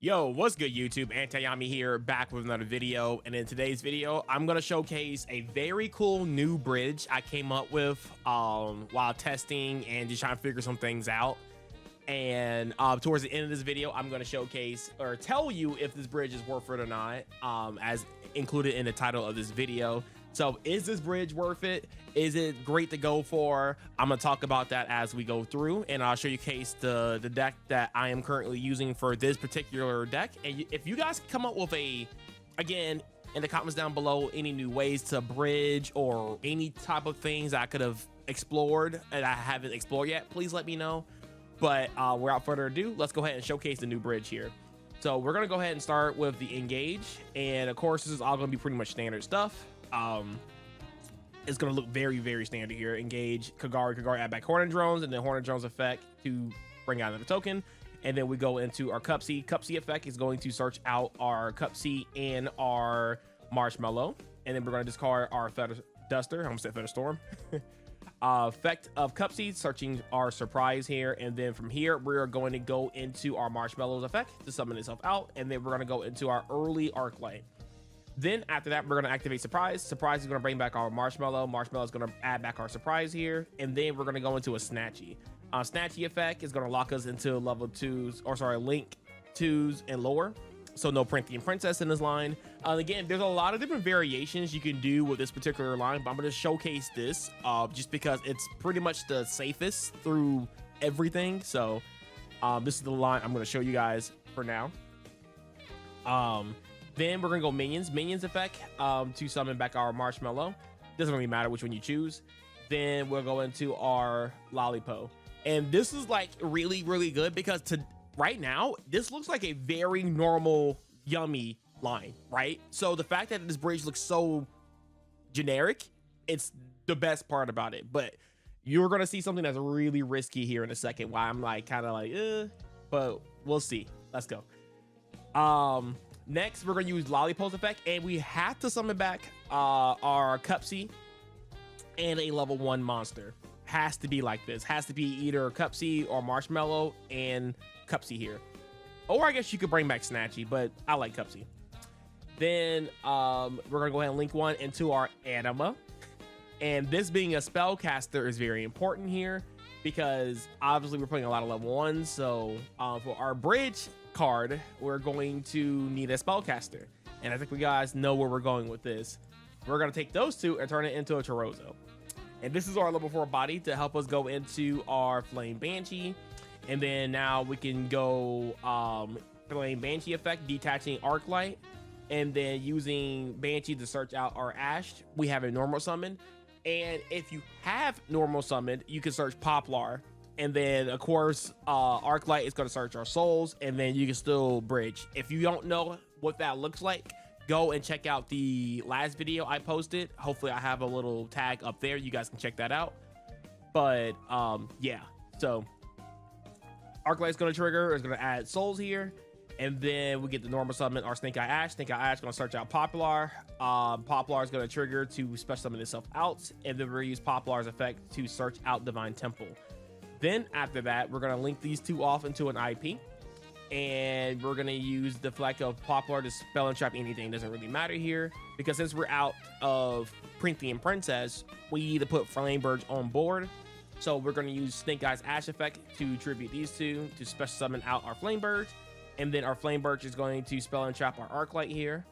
Yo, what's good YouTube? Antayami here, back with another video. And in today's video, I'm gonna showcase a very cool new bridge I came up with while testing and just trying to figure some things out. And towards the end of this video, I'm gonna showcase or tell you if this bridge is worth it or not, as included in the title of this video. So is this bridge worth it? Is it great to go for? I'm gonna talk about that as we go through, and I'll show you case the deck that I am currently using for this particular deck. And if you guys come up with again, in the comments down below, any new ways to bridge or any type of things I could have explored and I haven't explored yet, please let me know. But without further ado, let's go ahead and showcase the new bridge here. So we're gonna go ahead and start with the engage, and of course this is all gonna be pretty much standard stuff. It's gonna look very standard here. Engage Kagari add back Hornet drones, and then Hornet drones effect to bring out another token. And then we go into our Cupsy effect is going to search out our Cupsy and our Marshmallow, and then we're gonna discard our Feather Duster. I almost said Feather Storm. Effect of Cupsy, searching our Surprise here, and then from here we're going to go into our Marshmallows effect to summon itself out, and then we're going to go into our early Arclight. Then after that, we're going to activate Surprise. Surprise is going to bring back our Marshmallow. Marshmallow is going to add back our Surprise here, and then we're going to go into a Snatchy. Snatchy effect is going to lock us into level 2s, or sorry, Link 2s and lower. So no Prinky and Princess in this line. Again, there's a lot of different variations you can do with this particular line, but I'm going to showcase this just because it's pretty much the safest through everything. So this is the line I'm going to show you guys for now. Then we're going to go Minions effect to summon back our Marshmallow. Doesn't really matter which one you choose. Then we'll go into our Lollipo. And this is like really good because right now, this looks like a very normal, yummy line, right? So the fact that this bridge looks so generic, it's the best part about it. But you're going to see something that's really risky here in a second, why I'm like kind of like, but we'll see. Let's go. Next, we're going to use Lollipo's effect, and we have to summon back our Cupsy and a level 1 monster. Has to be like this. Has to be either Cupsy or Marshmallow and Cupsy here. Or I guess you could bring back Snatchy, but I like Cupsy. Then we're going to go ahead and link one into our Anima. And this being a spellcaster is very important here because obviously we're playing a lot of level 1s. So for our bridge card, we're going to need a spellcaster. And I think we guys know where we're going with this. We're going to take those two and turn it into a Torozo. And this is our level 4 body to help us go into our Flame Banshee. And then now we can go Flame Banshee effect, detaching Arclight, and then using Banshee to search out our Ash. We have a normal summon, and if you have normal summoned, you can search Poplar, and then of course Arclight is going to search our souls, and then you can still bridge. If you don't know what that looks like, go and check out the last video I posted. Hopefully I have a little tag up there, you guys can check that out. But yeah, so Arclight is going to trigger, is going to add souls here, and then we get the normal summon our Snake Eye Ash. Snake Eye Ash is going to search out Poplar. Poplar is going to trigger to special summon itself out, and then we're going to use Poplar's effect to search out Divine Temple. Then after that, we're going to link these two off into an IP, and we're going to use the Deflect of Poplar to spell and trap anything. Doesn't really matter here because since we're out of Prinky and Princess, we need to put Flamebirds on board. So we're going to use Snake Eye's Ash effect to tribute these two to special summon out our Flamebirds. And then our Flamebird is going to spell and trap our Arclight here,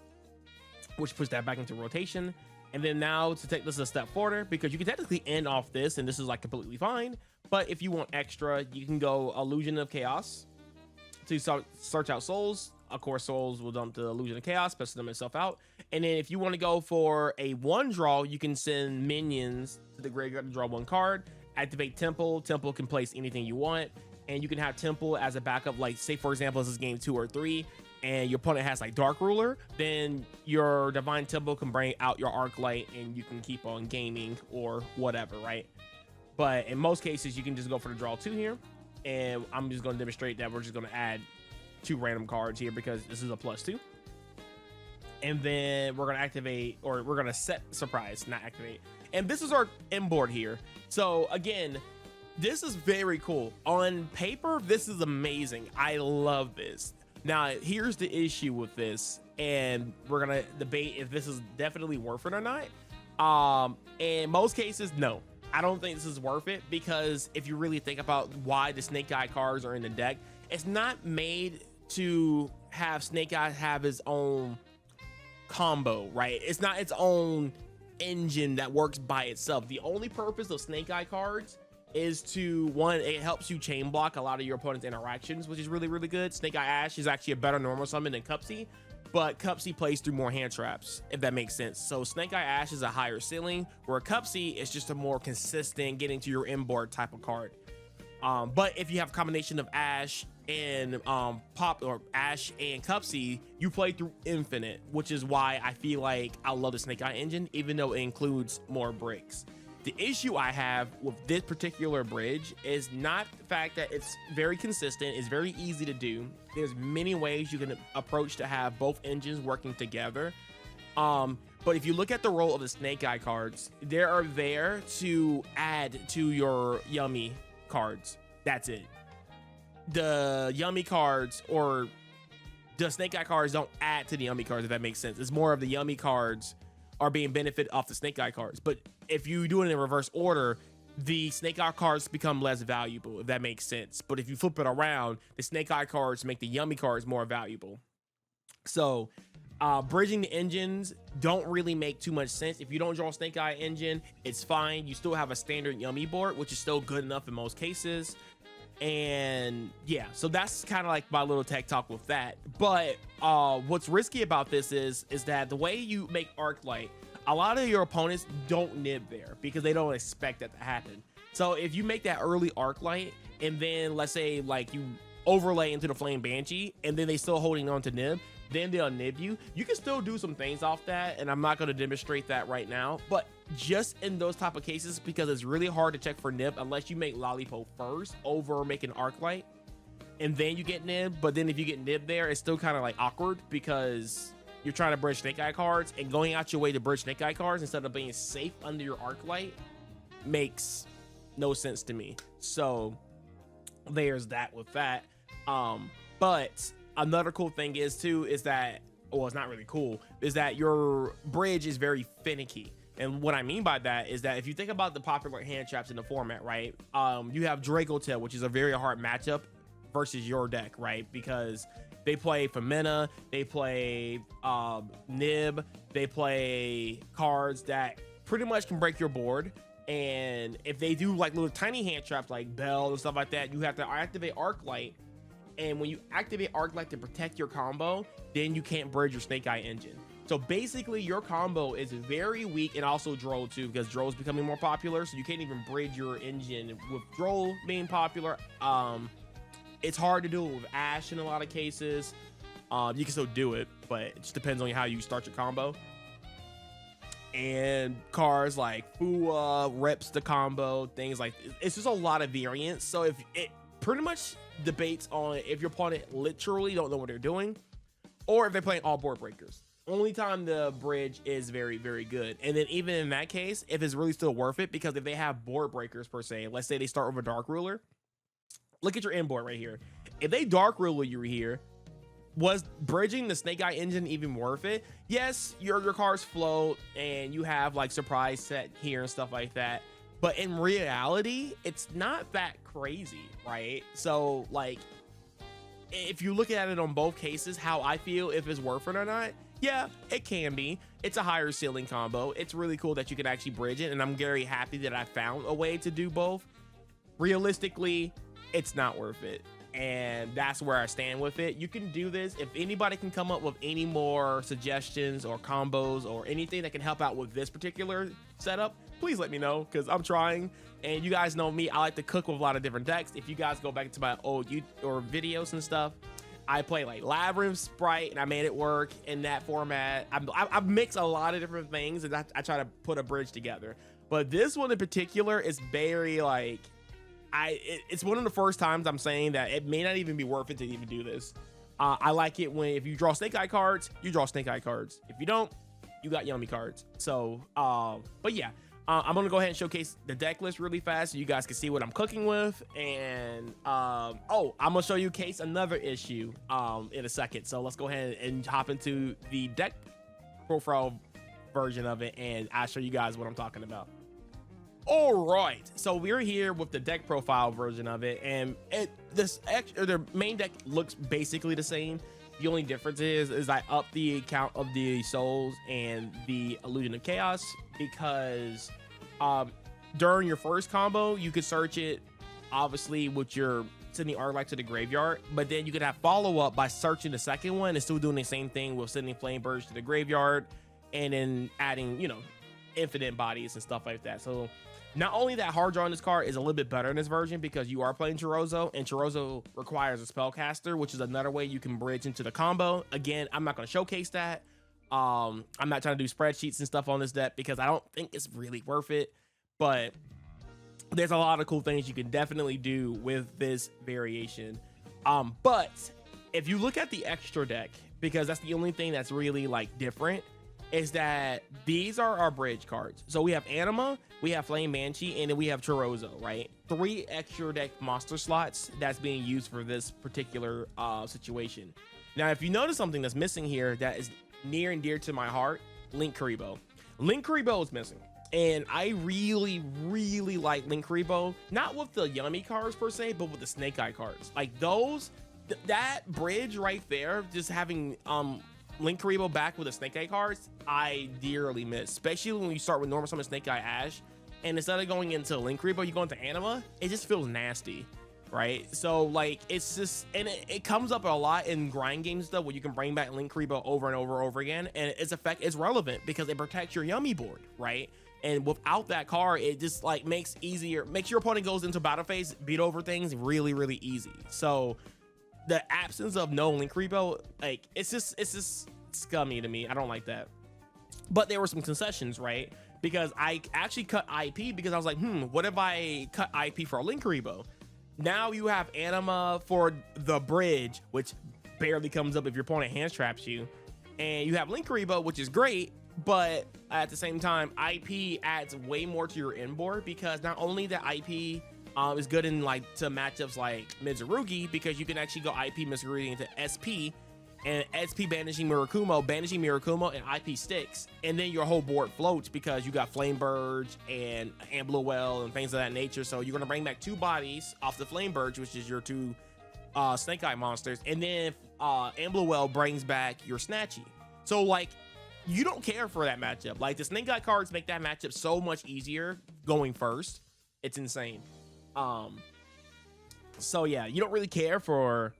which puts that back into rotation. And then now to take this a step further, because you can technically end off this, and this is like completely fine. But if you want extra, you can go Illusion of Chaos to search out souls. Of course, souls will dump the Illusion of Chaos, special summon itself out. And then if you want to go for a 1 draw, you can send minions to the graveyard to draw 1 card. Activate Temple. Temple can place anything you want, and you can have Temple as a backup. Like say for example, this is game 2 or 3 and your opponent has like Dark Ruler, then your Divine Temple can bring out your Arclight and you can keep on gaming or whatever, right? But in most cases you can just go for the draw 2 here, and I'm just going to demonstrate that we're just going to add 2 random cards here because this is a +2. And then we're going to activate, or we're going to set Surprise, not activate. And this is our M board here. So again, this is very cool. On paper, this is amazing. I love this. Now, here's the issue with this, and we're gonna debate if this is definitely worth it or not. In most cases, no. I don't think this is worth it, because if you really think about why the Snake Eye cards are in the deck, it's not made to have Snake Eye have his own combo, right? It's not its own engine that works by itself. The only purpose of Snake Eye cards is to, one, it helps you chain block a lot of your opponent's interactions, which is really, really good. Snake Eye Ash is actually a better normal summon than Cupsy, but Cupsy plays through more hand traps, if that makes sense. So Snake Eye Ash is a higher ceiling, where Cupsy is just a more consistent getting to your inboard type of card. But if you have a combination of Ash and Ash and Cupsy, you play through infinite, which is why I feel like I love the Snake Eye engine, even though it includes more bricks. The issue I have with this particular bridge is not the fact that it's very consistent, it's very easy to do. There's many ways you can approach to have both engines working together. But if you look at the role of the Snake Eye cards, they are there to add to your Yummy cards. That's it. The Yummy cards, or the Snake Eye cards, don't add to the Yummy cards, if that makes sense. It's more of the Yummy cards are being benefit off the Snake Eye cards. But if you do it in reverse order, the Snake Eye cards become less valuable, if that makes sense. But if you flip it around, the Snake Eye cards make the Yummy cards more valuable. So bridging the engines don't really make too much sense. If you don't draw Snake Eye engine, it's fine. You still have a standard Yummy board, which is still good enough in most cases. And yeah, so that's kind of like my little tech talk with that. But what's risky about this is that the way you make Arc Light, a lot of your opponents don't nib there because they don't expect that to happen. So if you make that early Arc Light, and then let's say like you overlay into the Flame Banshee, and then they still holding on to nib, then they'll nib you. You can still do some things off that, and I'm not going to demonstrate that right now, but just in those type of cases, because it's really hard to check for nib unless you make Lollipop first over making Arc Light, and then you get nib. But then if you get nib there, it's still kind of like awkward, because you're trying to bridge Snake Eye cards, and going out your way to bridge Snake Eye cards instead of being safe under your Arc Light makes no sense to me. So there's that with that. But another cool thing is that, well, it's not really cool, is that your bridge is very finicky. And what I mean by that is that if you think about the popular hand traps in the format, right? You have Draco Tail, which is a very hard matchup versus your deck, right? Because they play Femina, they play Nib, they play cards that pretty much can break your board. And if they do like little tiny hand traps like Bell and stuff like that, you have to activate Arc Light. And when you activate Arc Light to protect your combo, then you can't bridge your Snake Eye engine. So basically your combo is very weak, and also Droll too, because Droll is becoming more popular, so you can't even bridge your engine with Droll being popular. It's hard to do it with Ash in a lot of cases. You can still do it, but it just depends on how you start your combo. And cards like Fua reps the combo, things like, it's just a lot of variance. So if it pretty much debates on if your opponent literally don't know what they're doing, or if they're playing all board breakers. Only time the bridge is very, very good. And then even in that case, if it's really still worth it, because if they have board breakers per se, let's say they start with a Dark Ruler, look at your inboard right here. If they Dark Ruler you here, was bridging the Snake Eye engine even worth it? Yes, your cards float and you have like surprise set here and stuff like that, but in reality, it's not that crazy, right? So like, if you look at it on both cases, how I feel if it's worth it or not, yeah, it can be. It's a higher ceiling combo. It's really cool that you can actually bridge it, and I'm very happy that I found a way to do both. Realistically, it's not worth it, and that's where I stand with it. You can do this. If anybody can come up with any more suggestions or combos or anything that can help out with this particular setup, please let me know, because I'm trying. And you guys know me, I like to cook with a lot of different decks. If you guys go back to my old YouTube or videos and stuff, I play like Labyrinth, Sprite, and I made it work in that format. I've mixed a lot of different things, and I try to put a bridge together. But this one in particular is very like, it's one of the first times I'm saying that it may not even be worth it to even do this. I like it when, if you draw Snake Eye cards, you draw Snake Eye cards. If you don't, you got Yummy cards. So, but yeah, I'm gonna go ahead and showcase the deck list really fast so you guys can see what I'm cooking with. And oh, I'm gonna show you case another issue in a second. So let's go ahead and hop into the deck profile version of it, and I'll show you guys what I'm talking about. All right, so we're here with the deck profile version of it, and the main deck looks basically the same. The only difference is I up the count of the souls and the illusion of chaos, because during your first combo you could search it obviously with your sending Arclight to the graveyard, but then you could have follow-up by searching the second one and still doing the same thing with sending Flamebirds to the graveyard and then adding, you know, infinite bodies and stuff like that. So not only that, hard draw on this card is a little bit better in this version because you are playing Chorozo, and Chorozo requires a spellcaster, which is another way you can bridge into the combo. Again, I'm not going to showcase that. I'm not trying to do spreadsheets and stuff on this deck because I don't think it's really worth it, but there's a lot of cool things you can definitely do with this variation. But if you look at the extra deck, because that's the only thing that's really like different, is that these are our bridge cards. So we have Anima, we have Flame Banshee, and then we have Chorozo, right? 3 extra deck monster slots that's being used for this particular situation. Now, if you notice something that's missing here that is near and dear to my heart, Linkuriboh. Linkuriboh is missing. And I really like Linkuriboh, not with the yummy cards per se, but with the Snake Eye cards. Like those, that bridge right there, just having Linkuriboh back with the Snake Eye cards, I dearly miss, especially when you start with normal summon Snake Eye Ash, and instead of going into Linkuriboh, you go into Anima. It just feels nasty, right? So like it's just, and it comes up a lot in grind games stuff where you can bring back Linkuriboh over and over again, and its effect is relevant because it protects your yummy board, right? And without that card, it just like makes your opponent goes into battle phase, beat over things really easy. So the absence of no Linkuriboh, like it's just scummy to me. I don't like that. But there were some concessions, right? Because I actually cut IP because I was like, what if I cut IP for a Linkuriboh? Now you have Anima for the bridge, which barely comes up if your opponent hand traps you, and you have Linkuriboh, which is great, but at the same time, IP adds way more to your inboard, because not only that IP is good in like to matchups like Mizurugi, because you can actually go IP Mizurugi into SP, and SP banishing Mirakumo, and IP sticks, and then your whole board floats because you got Flamebirds and Ambluel and things of that nature. So you're gonna bring back 2 bodies off the Flamebirds, which is your 2 Snake Eye monsters, and then Ambluel brings back your Snatchy. So like, you don't care for that matchup. Like the Snake Eye cards make that matchup so much easier going first. It's insane. So yeah, you don't really care for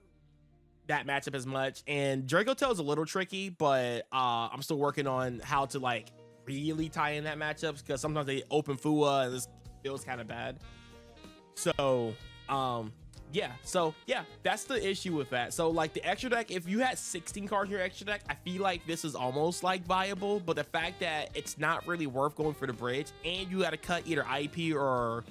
that matchup as much. And Draco Tail is a little tricky, but I'm still working on how to like really tie in that matchups, because sometimes they open Fua and this feels kind of bad. So yeah, that's the issue with that. So like the extra deck, if you had 16 cards in your extra deck, I feel like this is almost like viable, but the fact that it's not really worth going for the bridge, and you got to cut either IP or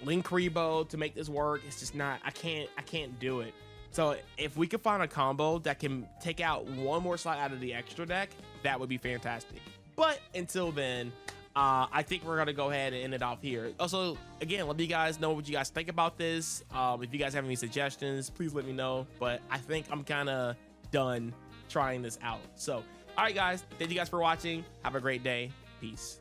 Linkuriboh to make this work, it's just not, I can't do it. So if we could find a combo that can take out 1 more slot out of the extra deck, that would be fantastic. But until then, I think we're gonna go ahead and end it off here. Also, again, let me guys know what you guys think about this. If you guys have any suggestions, please let me know. But I think I'm kind of done trying this out. So, all right, guys, thank you guys for watching. Have a great day. Peace.